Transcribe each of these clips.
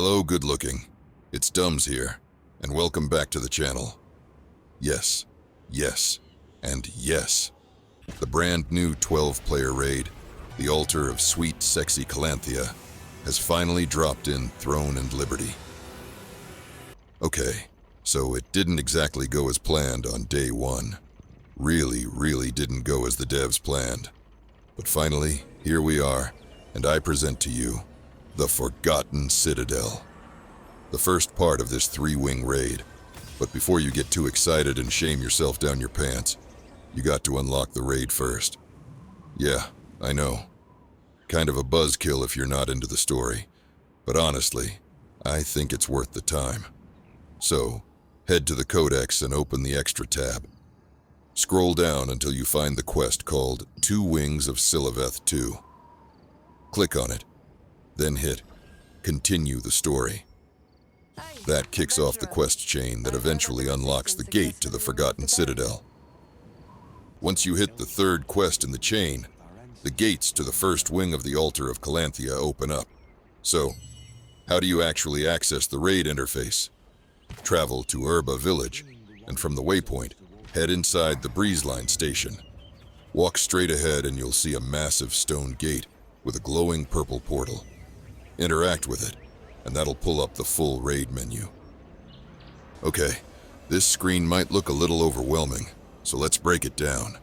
Hello, good looking. It's Dums here, and welcome back to the channel. Yes, yes, and yes. The brand new 12-player raid, the Altar of Sweet Sexy Calanthia, has finally dropped in Throne and Liberty. Okay, so it didn't exactly go as planned on day one. Really didn't go as the devs planned. But finally, here we are, and I present to you the Forgotten Citadel. The first part of this three-wing raid. But before you get too excited and shame yourself down your pants, you got to unlock the raid first. Yeah, I know. Kind of a buzzkill if you're not into the story. But honestly, I think it's worth the time. So, head to the Codex and open the Extra tab. Scroll down until you find the quest called Two Wings of Siliveth 2. Click on it, then hit Continue the Story. That kicks off the quest chain that eventually unlocks the gate to the Forgotten Citadel. Once you hit the third quest in the chain, the gates to the first wing of the Altar of Calanthia open up. So, how do you actually access the raid interface? Travel to Urba Village, and from the waypoint, head inside the Breezeline station. Walk straight ahead and you'll see a massive stone gate with a glowing purple portal. Interact with it, and that'll pull up the full raid menu. Okay, this screen might look a little overwhelming, so let's break it down.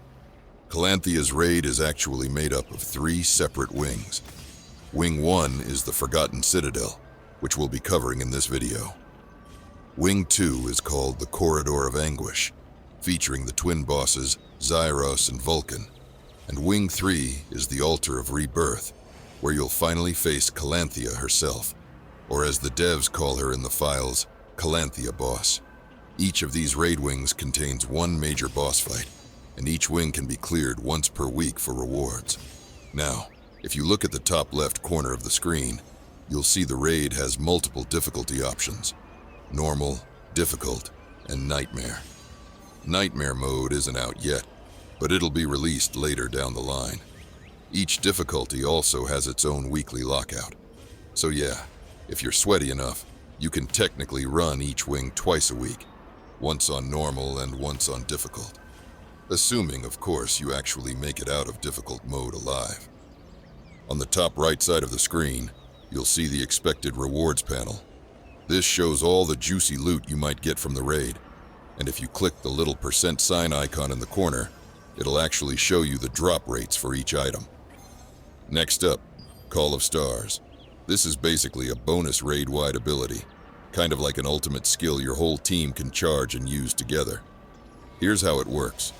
Calanthia's raid is actually made up of 3 separate wings. Wing 1 is the Forgotten Citadel, which we'll be covering in this video. Wing 2 is called the Corridor of Anguish, featuring the twin bosses Zyros and Vulcan. And Wing 3 is the Altar of Rebirth, where you'll finally face Calanthia herself, or as the devs call her in the files, Calanthia Boss. Each of these raid wings contains one major boss fight, and each wing can be cleared once per week for rewards. Now, if you look at the top left corner of the screen, you'll see the raid has multiple difficulty options: Normal, Difficult, and Nightmare. Nightmare mode isn't out yet, but it'll be released later down the line. Each difficulty also has its own weekly lockout. So yeah, if you're sweaty enough, you can technically run each wing twice a week, once on normal and once on difficult. Assuming, of course, you actually make it out of difficult mode alive. On the top right side of the screen, you'll see the expected rewards panel. This shows all the juicy loot you might get from the raid, and if you click the little % sign icon in the corner, it'll actually show you the drop rates for each item. Next up, Call of Stars. This is basically a bonus raid-wide ability, kind of like an ultimate skill your whole team can charge and use together. Here's how it works.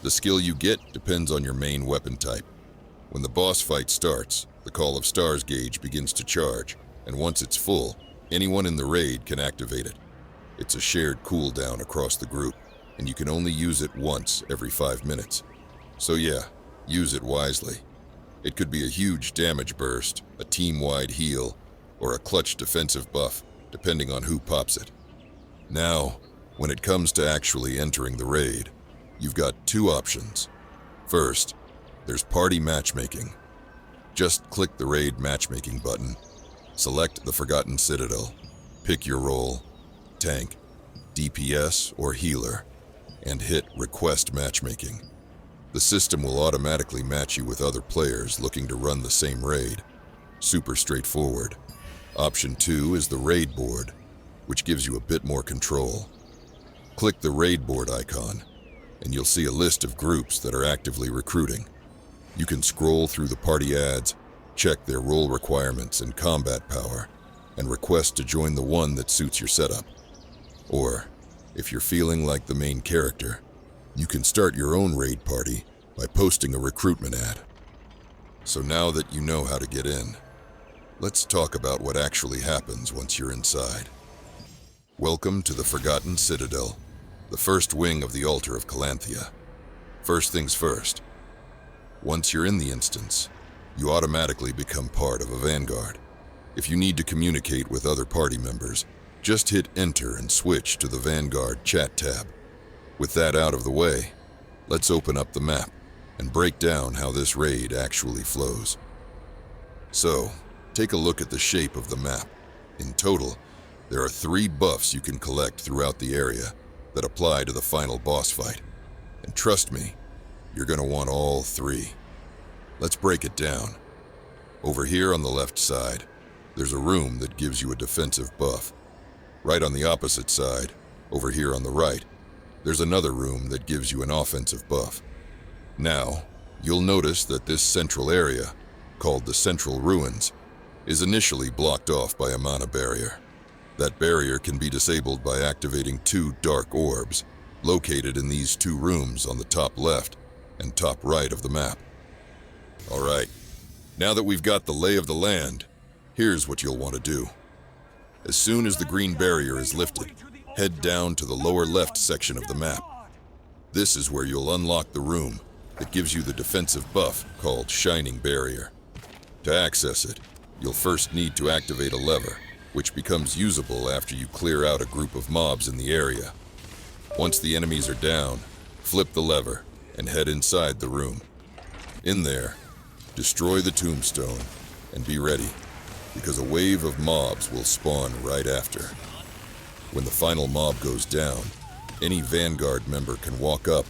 The skill you get depends on your main weapon type. When the boss fight starts, the Call of Stars gauge begins to charge, and once it's full, anyone in the raid can activate it. It's a shared cooldown across the group, and you can only use it once every 5 minutes. So yeah, use it wisely. It could be a huge damage burst, a team-wide heal, or a clutch defensive buff, depending on who pops it. Now, when it comes to actually entering the raid, you've got 2 options. First, there's Party Matchmaking. Just click the Raid Matchmaking button, select the Forgotten Citadel, pick your role, tank, DPS, or healer, and hit Request Matchmaking. The system will automatically match you with other players looking to run the same raid. Super straightforward. Option 2 is the Raid Board, which gives you a bit more control. Click the Raid Board icon, and you'll see a list of groups that are actively recruiting. You can scroll through the party ads, check their role requirements and combat power, and request to join the one that suits your setup. Or, if you're feeling like the main character, you can start your own raid party by posting a recruitment ad. So now that you know how to get in, let's talk about what actually happens once you're inside. Welcome to the Forgotten Citadel, the first wing of the Altar of Calanthia. First things first. Once you're in the instance, you automatically become part of a vanguard. If you need to communicate with other party members, just hit Enter and switch to the Vanguard chat tab. With that out of the way, let's open up the map and break down how this raid actually flows. So, take a look at the shape of the map. In total, there are 3 buffs you can collect throughout the area that apply to the final boss fight. And trust me, you're going to want all 3. Let's break it down. Over here on the left side, there's a room that gives you a defensive buff. Right on the opposite side, over here on the right, there's another room that gives you an offensive buff. Now, you'll notice that this central area, called the Central Ruins, is initially blocked off by a mana barrier. That barrier can be disabled by activating 2 dark orbs, located in these 2 rooms on the top left and top right of the map. Alright, now that we've got the lay of the land, here's what you'll want to do. As soon as the green barrier is lifted, head down to the lower left section of the map. This is where you'll unlock the room that gives you the defensive buff called Shining Barrier. To access it, you'll first need to activate a lever, which becomes usable after you clear out a group of mobs in the area. Once the enemies are down, flip the lever and head inside the room. In there, destroy the tombstone and be ready, because a wave of mobs will spawn right after. When the final mob goes down, any Vanguard member can walk up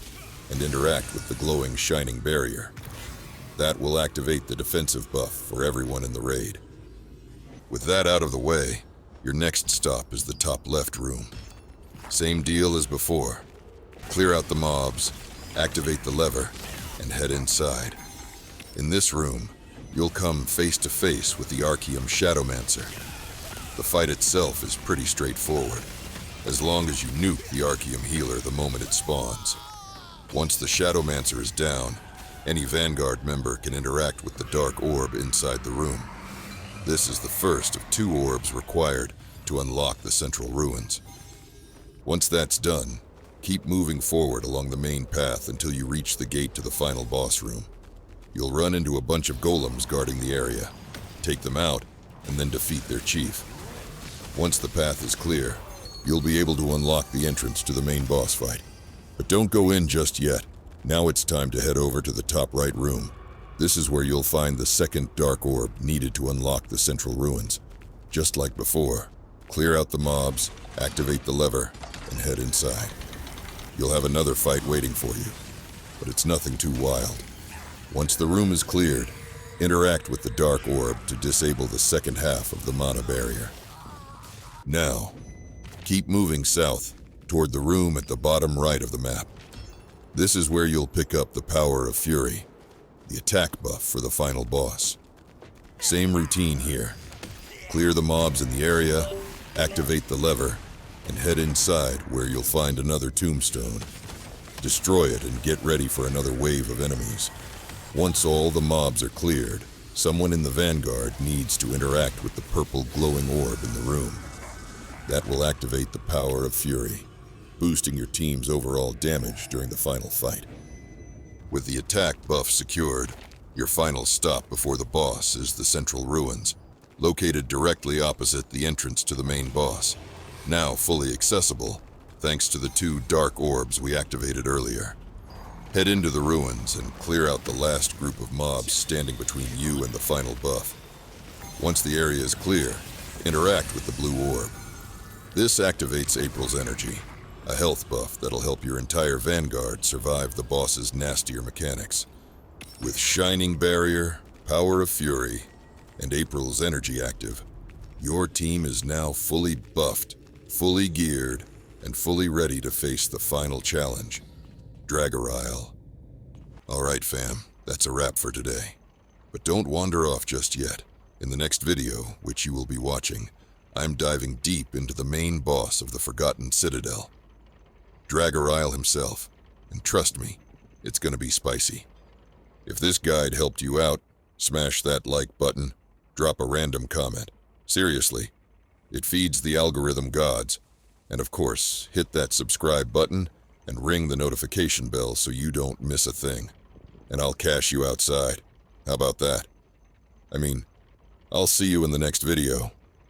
and interact with the glowing Shining Barrier. That will activate the defensive buff for everyone in the raid. With that out of the way, your next stop is the top left room. Same deal as before. Clear out the mobs, activate the lever, and head inside. In this room, you'll come face to face with the Archaeum Shadowmancer. The fight itself is pretty straightforward, as long as you nuke the Archaeum healer the moment it spawns. Once the Shadowmancer is down, any Vanguard member can interact with the dark orb inside the room. This is the first of 2 orbs required to unlock the Central Ruins. Once that's done, keep moving forward along the main path until you reach the gate to the final boss room. You'll run into a bunch of golems guarding the area. Take them out, and then defeat their chief. Once the path is clear, you'll be able to unlock the entrance to the main boss fight. But don't go in just yet. Now it's time to head over to the top right room. This is where you'll find the second dark orb needed to unlock the Central Ruins. Just like before, clear out the mobs, activate the lever, and head inside. You'll have another fight waiting for you, but it's nothing too wild. Once the room is cleared, interact with the dark orb to disable the second half of the mana barrier. Now, keep moving south toward the room at the bottom right of the map. This is where you'll pick up the Power of Fury, the attack buff for the final boss. Same routine here. Clear the mobs in the area, activate the lever, and head inside where you'll find another tombstone. Destroy it and get ready for another wave of enemies. Once all the mobs are cleared, someone in the Vanguard needs to interact with the purple glowing orb in the room. That will activate the Power of Fury, boosting your team's overall damage during the final fight. With the attack buff secured, your final stop before the boss is the Central Ruins, located directly opposite the entrance to the main boss, now fully accessible thanks to the 2 dark orbs we activated earlier. Head into the ruins and clear out the last group of mobs standing between you and the final buff. Once the area is clear, interact with the blue orb. This activates April's energy, a health buff that'll help your entire Vanguard survive the boss's nastier mechanics. With Shining Barrier, Power of Fury, and April's energy active, your team is now fully buffed, fully geared, and fully ready to face the final challenge, Dragaryle. Alright fam, that's a wrap for today. But don't wander off just yet. In the next video, which you will be watching, I'm diving deep into the main boss of the Forgotten Citadel, Dragaryle himself, and trust me, it's gonna be spicy. If this guide helped you out, smash that like button, drop a random comment. Seriously, it feeds the algorithm gods. And of course, hit that subscribe button and ring the notification bell so you don't miss a thing. And I'll cash you outside. How about that? I mean, I'll see you in the next video.